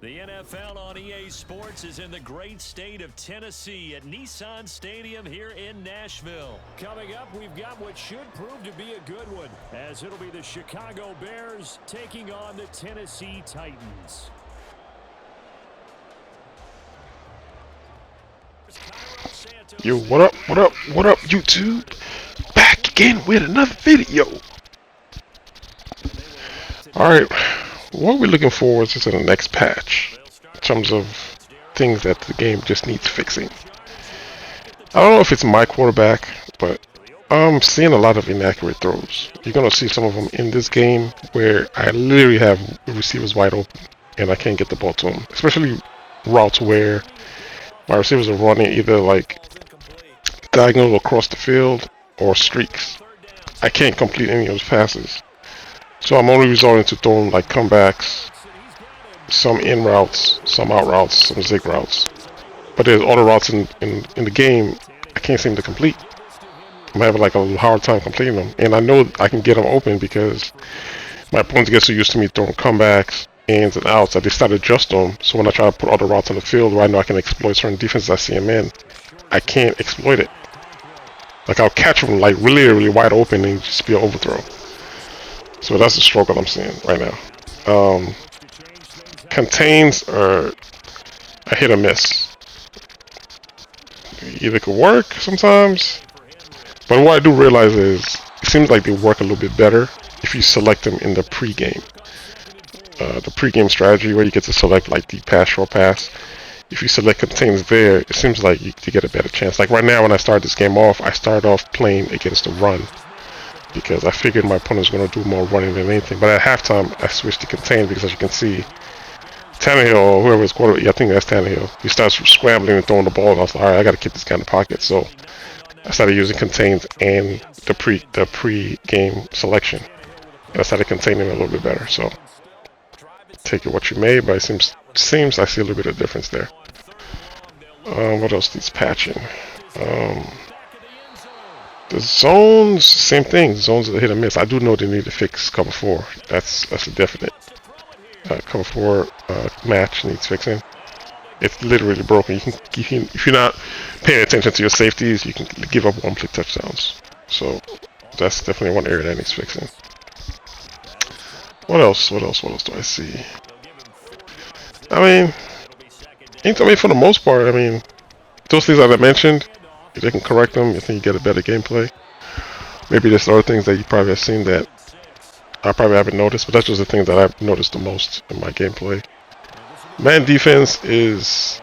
The NFL on EA Sports is in the great state of Tennessee at Nissan Stadium here in Nashville. Coming up, we've got what should prove to be a good one, as it'll be the Chicago Bears taking on the Tennessee Titans. Yo, what up, YouTube? Back again with another video. Alright, what we're looking forward to the next patch in terms of things that the game just needs fixing. I don't know if it's my quarterback, but I'm seeing a lot of inaccurate throws. You're gonna see some of them in this game where I literally have receivers wide open and I can't get the ball to them, especially routes where my receivers are running either like diagonal across the field or streaks. I can't complete any of those passes. So I'm only resorting to throwing like comebacks, some in routes, some out routes, some zig routes. But there's other routes in the game I can't seem to complete. I'm having like a hard time completing them. And I know I can get them open because my opponents get so used to me throwing comebacks, ins and outs that they start to adjust them. So when I try to put other routes on the field where I know I can exploit certain defenses I see them in, I can't exploit it. Like I'll catch them like really wide open and just be an overthrow. So that's the struggle I'm seeing right now. Contains are a hit or miss. Either could work sometimes, but what I do realize is it seems like they work a little bit better if you select them in the pre-game. The pre-game strategy where you get to select like the pass, short pass. If you select contains there, it seems like you get a better chance. Like right now when I start this game off, I start off playing against the run, because I figured my opponent was going to do more running than anything. But at halftime, I switched to contain because, as you can see, Tannehill or whoever is quarterback, I think that's Tannehill, he starts scrambling and throwing the ball, and I was like, all right, I got to keep this guy in the pocket. So I started using contains and the pre-game selection, and I started containing him a little bit better. So take it what you may, but it seems I see a little bit of difference there. What else needs patching? The zones, same thing. Zones are hit or miss. I do know they need to fix cover 4. That's a definite. Cover 4 match needs fixing. It's literally broken. You can if you're not paying attention to your safeties, you can give up one-play touchdowns. So that's definitely one area that needs fixing. What else do I see? I mean, for the most part, I mean, those things that I mentioned, if they can correct them, I think you get a better gameplay. Maybe there's other things that you probably have seen that I probably haven't noticed, but that's just the things that I've noticed the most in my gameplay. Man defense is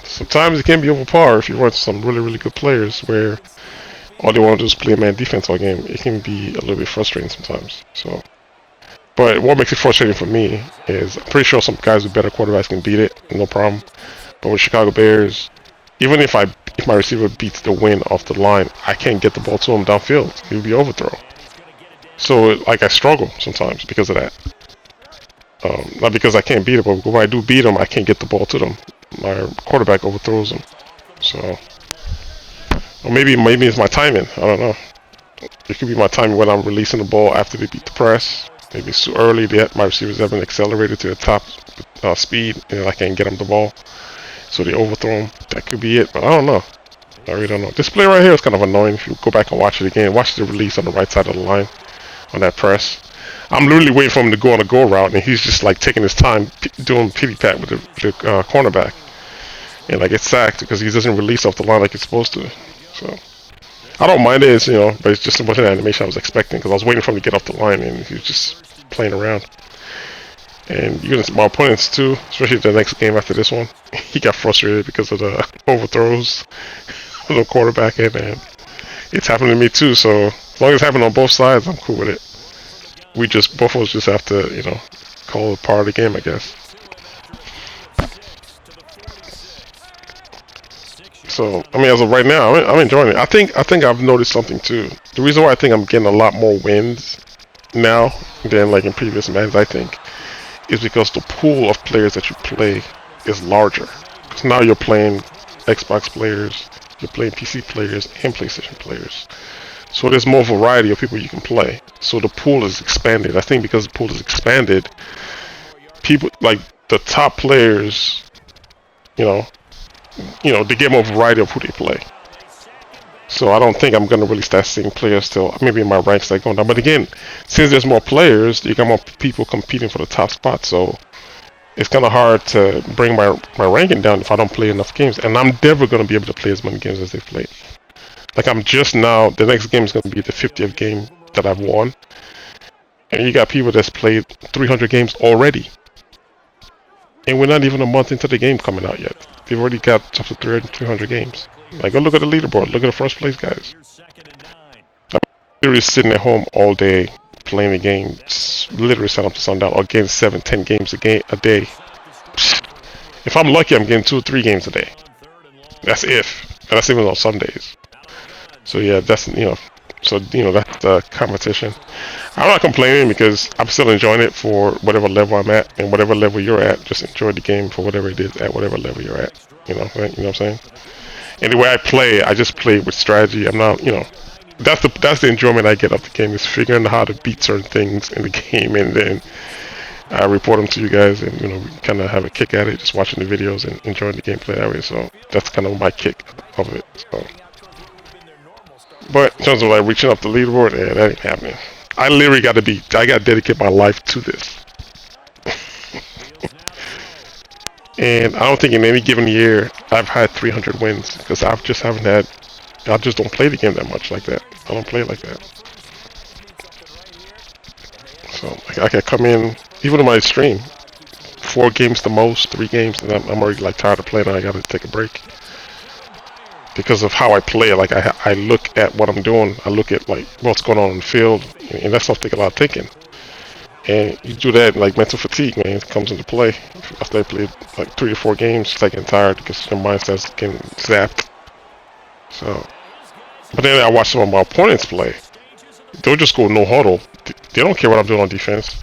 sometimes it can be over par if you run some really good players where all they want to do is play man defense all game. It can be a little bit frustrating sometimes. So, but what makes it frustrating for me is I'm pretty sure some guys with better quarterbacks can beat it, no problem. But with Chicago Bears, even if my receiver beats the wind off the line, I can't get the ball to him downfield. It would be overthrow. So like I struggle sometimes because of that. Not because I can't beat it, but when I do beat them, I can't get the ball to them. My quarterback overthrows them. So, or maybe it's my timing. I don't know. It could be my timing when I'm releasing the ball after they beat the press. Maybe it's too early. My receivers haven't accelerated to the top speed, and I can't get them the ball. So they overthrow them. That could be it, but I don't know. I really don't know. This play right here is kind of annoying. If you go back and watch it again, watch the release on the right side of the line on that press. I'm literally waiting for him to go on a go route, and he's just like taking his time doing pity pat with the cornerback, and I get sacked because he doesn't release off the line like he's supposed to. So I don't mind it, but it's just wasn't the animation I was expecting because I was waiting for him to get off the line, and he was just playing around. And my opponents too, especially the next game after this one, he got frustrated because of the overthrows of the quarterback, and it's happened to me too. So as long as it's happening on both sides, I'm cool with it. Both of us just have to, call it part of the game, I guess. So, as of right now, I'm enjoying it. I think I've noticed something too. The reason why I think I'm getting a lot more wins now than like in previous Maddens, I think, is because the pool of players that you play is larger. Because now you're playing Xbox players, you're playing PC players, and PlayStation players. So there's more variety of people you can play. So the pool is expanded. I think because the pool is expanded, people like the top players, you know, they give them a variety of who they play. So I don't think I'm gonna really start seeing players till maybe in my ranks like going down. But again, since there's more players, you got more people competing for the top spot. So it's kind of hard to bring my ranking down if I don't play enough games. And I'm never gonna be able to play as many games as they've played. Like I'm just now, the next game is gonna be the 50th game that I've won. And you got people that's played 300 games already. And we're not even a month into the game coming out yet. They've already got up to 300 games. Like, go look at the leaderboard. Look at the first place guys. I'm literally sitting at home all day playing the game. Literally sun up to sundown. Or getting 7-10 games a day. If I'm lucky, I'm getting 2 or 3 games a day. That's if. And that's even on Sundays. So yeah, that's, so, that's the competition. I'm not complaining because I'm still enjoying it for whatever level I'm at, and whatever level you're at, just enjoy the game for whatever it is at whatever level you're at. Right? You know what I'm saying? And the way I play, I just play with strategy. I'm not, that's the enjoyment I get of the game, is figuring out how to beat certain things in the game, and then I report them to you guys, and we kind of have a kick at it, just watching the videos and enjoying the gameplay that way. So that's kind of my kick of it. So. But in terms of like reaching up the leaderboard, yeah, that ain't happening. I literally got to dedicate my life to this. And I don't think in any given year I've had 300 wins, because I just don't play the game that much like that. I don't play it like that. So I can come in, even on my stream, 4 games the most, 3 games, and I'm already like tired of playing, and I got to take a break. Because of how I play, like I look at what I'm doing, I look at like what's going on in the field, and that stuff take a lot of thinking. And you do that, like mental fatigue, man, it comes into play. After I played like 3 or 4 games, it's like getting tired because your mind starts getting zapped. So, but then I watch some of my opponents play. They'll just go no huddle. They don't care what I'm doing on defense.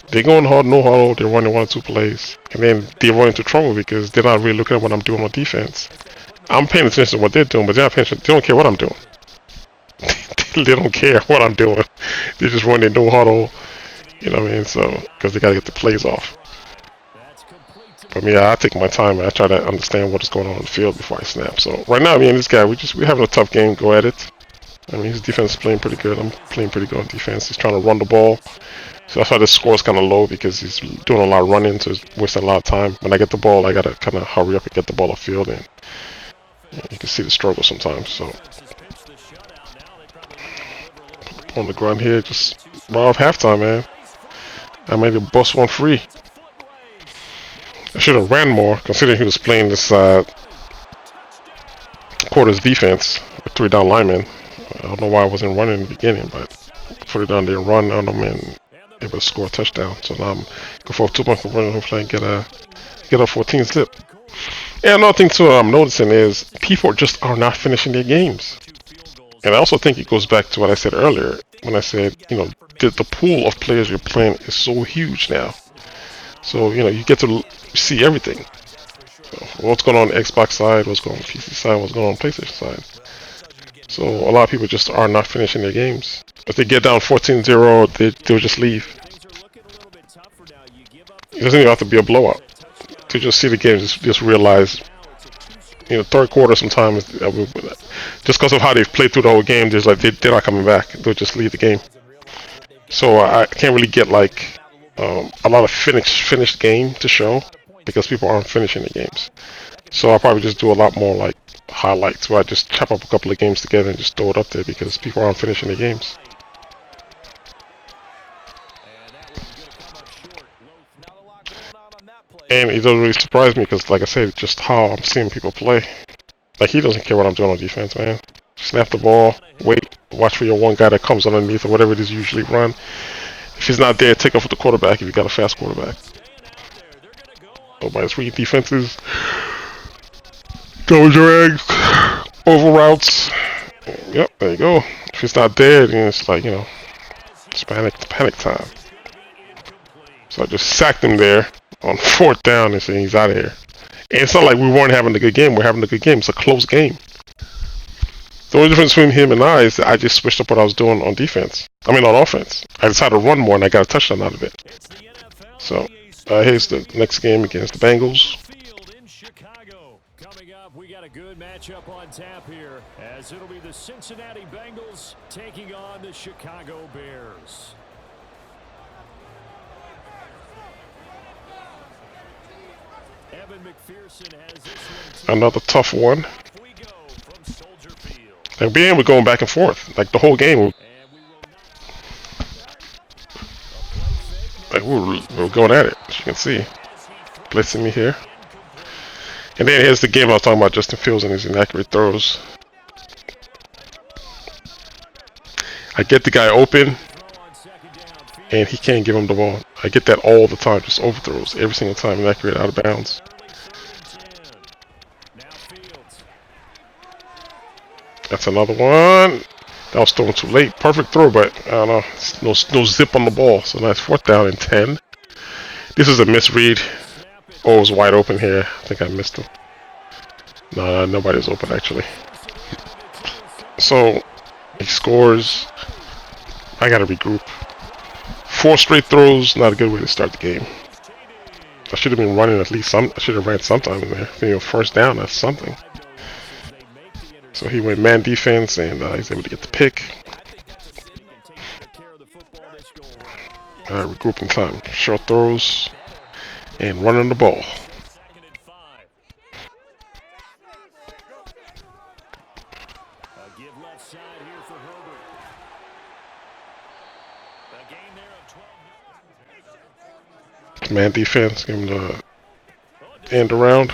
They go in hard, no huddle. They're running 1 or 2 plays, and then they run into trouble because they're not really looking at what I'm doing on defense. I'm paying attention to what they're doing, but they're not paying attention. They don't care what I'm doing. They don't care what I'm doing. They just run their no huddle, you know what I mean? So, because they gotta get the plays off. But yeah, I take my time and I try to understand what is going on in the field before I snap. So right now, me and this guy, we're having a tough game. Go at it. I mean, his defense is playing pretty good. I'm playing pretty good on defense. He's trying to run the ball. So that's why the score is kind of low, because he's doing a lot of running, so he's wasting a lot of time. When I get the ball, I gotta kind of hurry up and get the ball off field, and you can see the struggle sometimes. So on the ground here, just right off halftime, man. I made a bust one free. I should have ran more, considering he was playing this quarter's defense with 3 down linemen. I don't know why I wasn't running in the beginning, but put it down there and run on them and able to score a touchdown. So now I'm going for a 2-point conversion, hopefully I can get a 14 zip. And another thing too I'm noticing is people just are not finishing their games. And I also think it goes back to what I said earlier, when I said, the pool of players you're playing is so huge now. So, you get to see everything. So what's going on the Xbox side, what's going on the PC side, what's going on the PlayStation side. So a lot of people just are not finishing their games. If they get down 14-0, they'll just leave. It doesn't even have to be a blowout. To just see the game, just realize, third quarter sometimes, just because of how they've played through the whole game, there's like they're not coming back. They'll just leave the game. So I can't really get like a lot of finished game to show, because people aren't finishing the games. So I'll probably just do a lot more like highlights, where I just chop up a couple of games together and just throw it up there, because people aren't finishing the games. And it doesn't really surprise me, because like I said, just how I'm seeing people play. Like, he doesn't care what I'm doing on defense, man. Snap the ball, wait, watch for your one guy that comes underneath or whatever it is you usually run. If he's not there, take off with the quarterback if you got a fast quarterback. Nobody's reading defenses. Double drags, over routes. Yep, there you go. If he's not there, then it's like, it's panic time. So I just sacked him there on 4th down and saying he's out of here. And it's not like we weren't having a good game. We're having a good game. It's a close game. The only difference between him and I is that I just switched up what I was doing on defense. On offense. I decided to run more and I got a touchdown out of it. So Here's the next game against the Bengals. In Chicago. Coming up, we got a good matchup on tap here, as it'll be the Cincinnati Bengals taking on the Chicago Bears. Evan McPherson has this one. Another tough one. And being we're going back and forth like the whole game. Like we're going at it, as you can see. Blitzing me here. And then here's the game I was talking about, Justin Fields and his inaccurate throws. I get the guy open, and he can't give him the ball. I get that all the time, just overthrows every single time, inaccurate, out of bounds. That's another one. That was thrown too late. Perfect throw, but I don't know. No zip on the ball. So nice 4th down and 10. This is a misread. Oh, it was wide open here. I think I missed him. No, nobody's open actually. So he scores. I gotta regroup. 4 straight throws, not a good way to start the game. I should have been running at least some. I should have ran sometime in there. You know, 1st down, that's something. So he went man defense, and he's able to get the pick. Regrouping time. Short throws and running the ball. Man defense, give him the end around.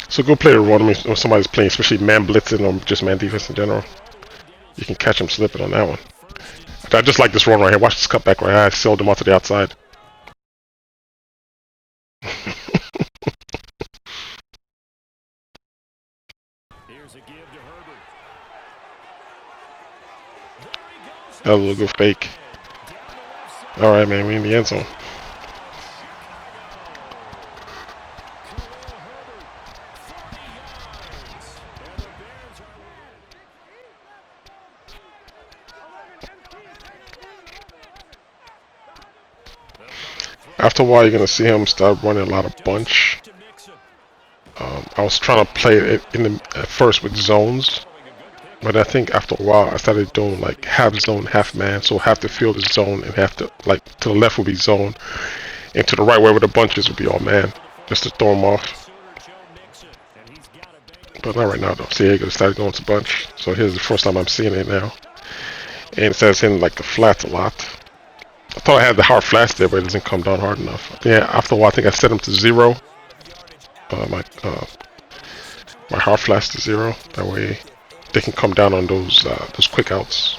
So go play the run when somebody's playing, especially man blitzing or just man defense in general. You can catch him slipping on that one. I just like this run right here. Watch this cutback right here. I sailed him out to the outside. That was a little good fake. Alright, man, we in the end zone. After a while, you're going to see him start running a lot of bunch. I was trying to play it at first with zones. But I think after a while, I started doing like half zone, half man. So half the field is zone, and half the, like, to the left will be zone. And to the right, where the bunches will be all man. Just to throw them off. But not right now, though. See, it started going to bunch. So here's the first time I'm seeing it now. And it says in like the flats a lot. I thought I had the hard flats there, but it doesn't come down hard enough. Yeah, after a while, I think I set them to 0. My hard flats to 0. That way, they can come down on those quick outs.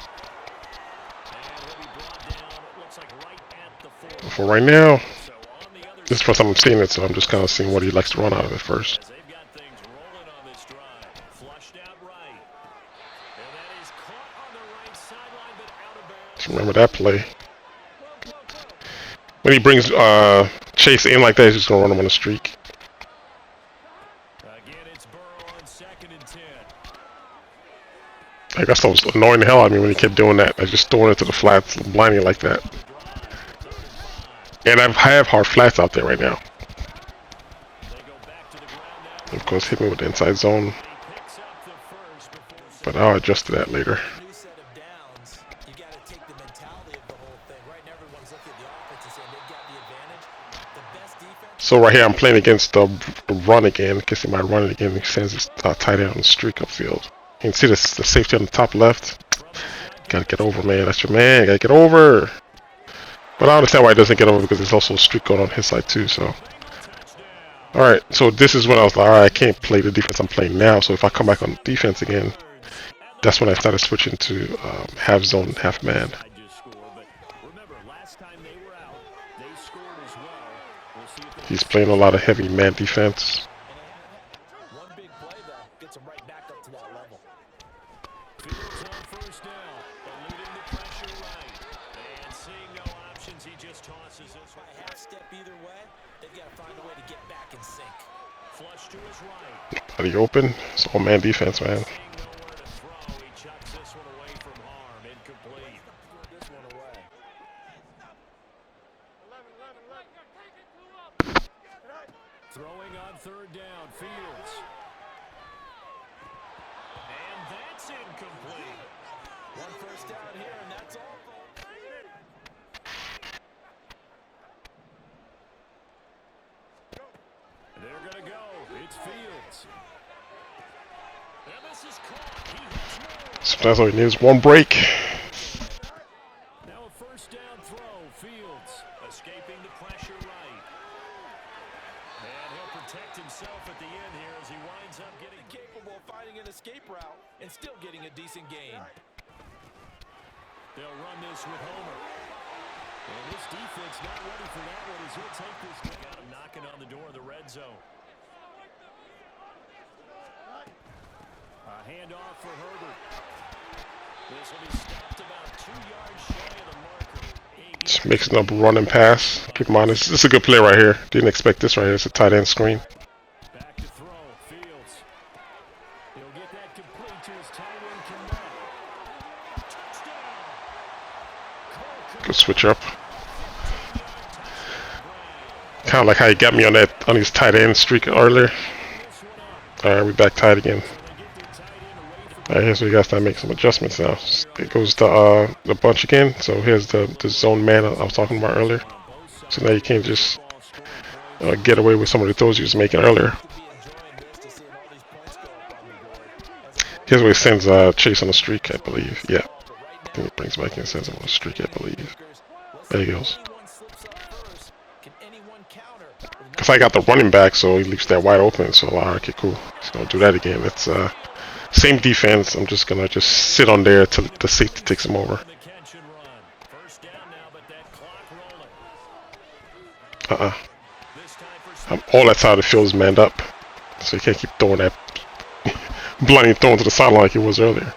For right now, this is the first time I'm seeing it, so I'm just kind of seeing what he likes to run out of it first. Just remember that play. When he brings Chase in like that, he's just going to run him on the streak. Like, that stuff was annoying the hell out of me when he kept doing that. I just throwing it to the flats blindly like that. And I have hard flats out there right now. Of course, hit me with the inside zone. But I'll adjust to that later. So right here, I'm playing against the run again. In case he might run it again, he sends his tight end on the streak upfield. You can see the safety on the top left. Gotta get over, man. That's your man. Gotta get over. But I understand why he doesn't get over, because there's also a streak going on his side too. So, all right. So this is when I was like, all right, I can't play the defense I'm playing now. So if I come back on defense again, that's when I started switching to half zone, half man. He's playing a lot of heavy man defense. Body open. It's all man defense, man. Throwing on third down, Fields. And that's incomplete. One first down here, and that's all. They're going to go. It's Fields. And this is caught. He hits more. Sometimes all he needs is one break. Now a first down throw. Fields escaping the pressure right. And he'll protect himself at the end here as he winds up getting Capable of finding an escape route and still getting a decent gain. They'll run this with Homer. And this defense not ready for that one as he'll take this. Got him knocking on the door of the red zone. A handoff for Herbert. This will be stopped about 2 yards shy of the marker. Just mixing up run and pass. Keep in mind, this is a good play right here. Didn't expect this right here. It's a tight end screen. Back to throw. Fields. He'll get that complete to his tight end Connect. Touchdown. Good switch up. Kind of like how he got me on his tight end streak earlier. Alright, we back tight again. Alright, here's where you guys start making some adjustments now. It goes to the bunch again. So here's the zone man I was talking about earlier. So now you can't just get away with some of the throws you was making earlier. Here's where he sends Chase on the streak, I believe. Yeah. I think he brings back and sends him on a streak, I believe. There he goes. Because I got the running back, so he leaves that wide open. So, okay, cool. So I'll do that again. It's same defense. I'm just going to sit on there till the safety takes him over. All that side of the field is manned up. So you can't keep throwing that blinding throwing to the sideline like it was earlier.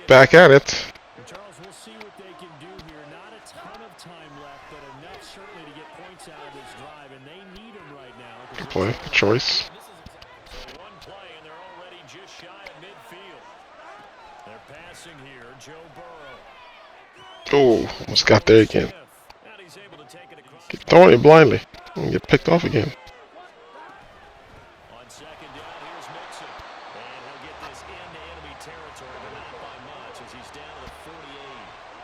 Back at it. Charles, we'll see what they can do here. Not a ton of time left, but enough certainly to get points out of this drive, and they need them right now. Good play, good choice. So one play, and they're already just shy of midfield. They're passing here, Joe Burrow. Oh, almost got there again. Keep throwing it blindly. And get picked off again. On second down, here's Mixon. And he'll get this into enemy territory, but not by much as he's down to the 48.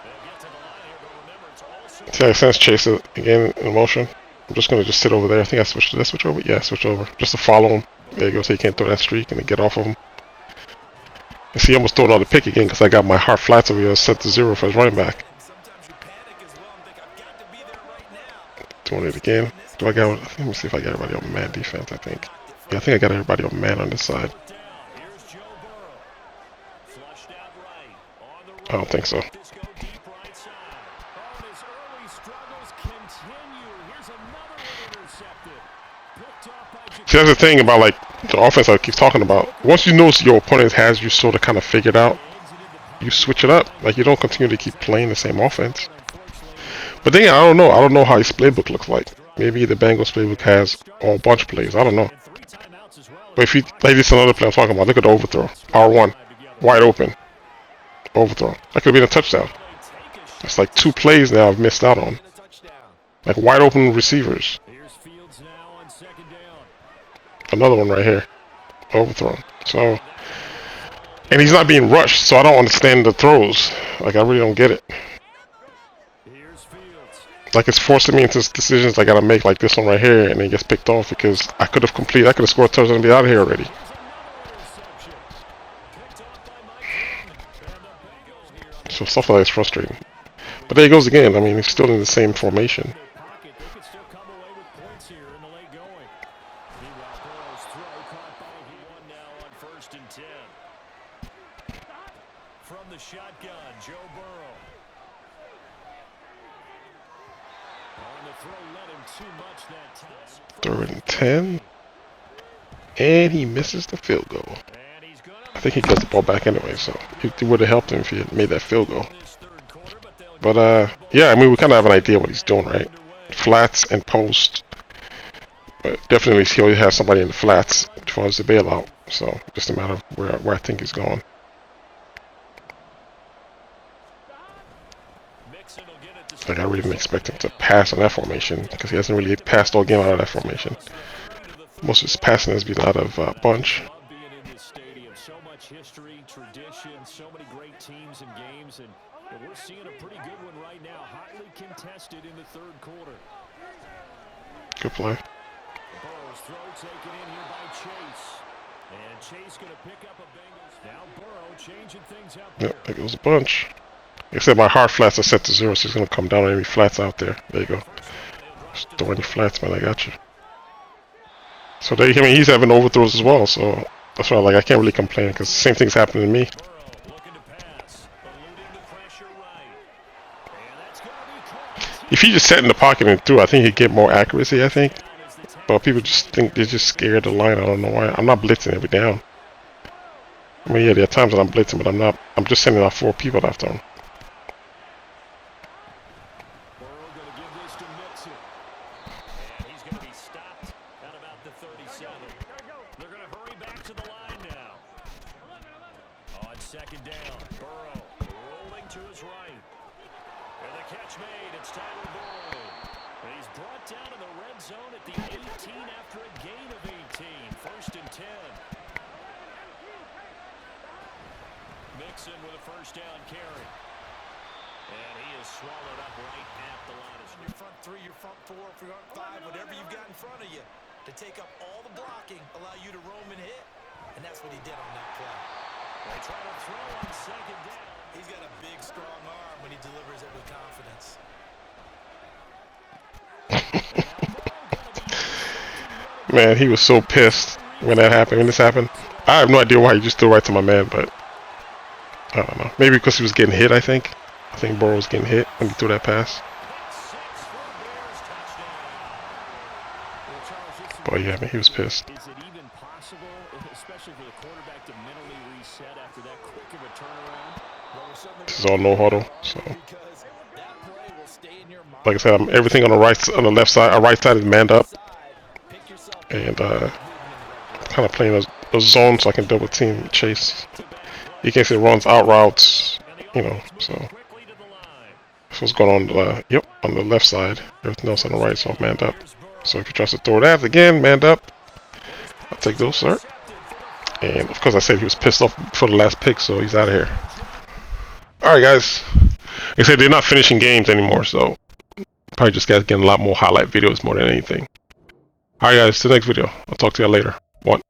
They'll get to the line here, but remember, it's also... See how he sends Chase again in motion? I'm just going to just sit over there. I think I switched. Did I switch over? Yeah, switch over. Just to follow him. There you go, so he can't throw that streak and then get off of him. You see, I almost threw another pick again because I got my hard flats over here set to 0 for his running back. Doing it again. Do I got? Let me see if I got everybody on man defense. I think. Yeah, I think I got everybody on man on this side. I don't think so. See, that's the thing about like the offense I keep talking about. Once you notice your opponent has you sort of kind of figured out, you switch it up. Like you don't continue to keep playing the same offense. But then I don't know. I don't know how his playbook looks like. Maybe the Bengals playbook has a bunch of plays. I don't know. But if you like this another play I'm talking about, look at the overthrow. R1. Wide open. Overthrow. That could have been a touchdown. That's like 2 plays now I've missed out on. Like wide open receivers. Another one right here. Overthrown. So, and he's not being rushed, so I don't understand the throws. Like I really don't get it. Like it's forcing me into decisions I gotta make, like this one right here, and it gets picked off because I could have scored a touchdown and be out of here already. So stuff like that is frustrating. But there he goes again. I mean, he's still in the same formation. From the shotgun, Joe Burrow. On the throw, let him too much that time. 3rd and 10. And he misses the field goal. I think he gets the ball back anyway, so it would have helped him if he had made that field goal. But, yeah, I mean, we kind of have an idea what he's doing, right? Flats and post. But definitely he always has somebody in the flats as far as the bailout. So, just a matter of where I think he's going. Like, I really didn't expect him to pass on that formation because he hasn't really passed all game out of that formation. Most of his passing has been out of bunch. So much history, tradition, so many great teams and games, and we're seeing a pretty good one right now, hotly contested in the third quarter. Good play. Burrow's throw taken in here by Chase. And Chase going to pick up a Bengals. Now Burrow changing things up here. Yep, there goes a bunch. Like I said, my hard flats are set to 0, so he's going to come down on any flats out there. There you go. Just throw any flats, man. I got you. So there, I mean, he's having overthrows as well, so that's why I can't really complain because the same thing's happening to me. If he just sat in the pocket and threw, I think he'd get more accuracy, I think. But people just think they're just scared of the line. I don't know why. I'm not blitzing every down. I mean, yeah, there are times that I'm blitzing, but I'm not. I'm just sending out 4 people after him. Second down, Burrow rolling to his right. And the catch made, it's Tyler Boyd. And he's brought down in the red zone at the 18 after a gain of 18. First and 10. Mixon with a first down carry. And he is swallowed up right at the line. Your front 3, your front 4, front 5, whatever you've got in front of you to take up all the blocking, allow you to roam and hit. And that's what he did on that play. They try to throw on second down. He's got a big, strong arm when he delivers it with confidence. Man, he was so pissed when that happened. When this happened, I have no idea why he just threw right to my man, but I don't know. Maybe because he was getting hit. I think Burrow was getting hit when he threw that pass. But yeah, man, he was pissed. Is it even possible, especially for the quarterback, to mentally reset after that quick of a turnaround? This is all no huddle, so like I said, I'm everything on the left side. Our right side is manned up, and kind of playing those zones so I can double team Chase. You can't say runs out routes, you know. So that's what's going on. Yep, on the left side. Everything else on the right, so I'm manned up. So if he tries to throw that again, manned up, I'll take those, sir. And of course, I said he was pissed off for the last pick, so he's out of here. All right, guys. Like I said, they're not finishing games anymore, so probably just guys getting a lot more highlight videos more than anything. All right, guys. To the next video. I'll talk to you later. One.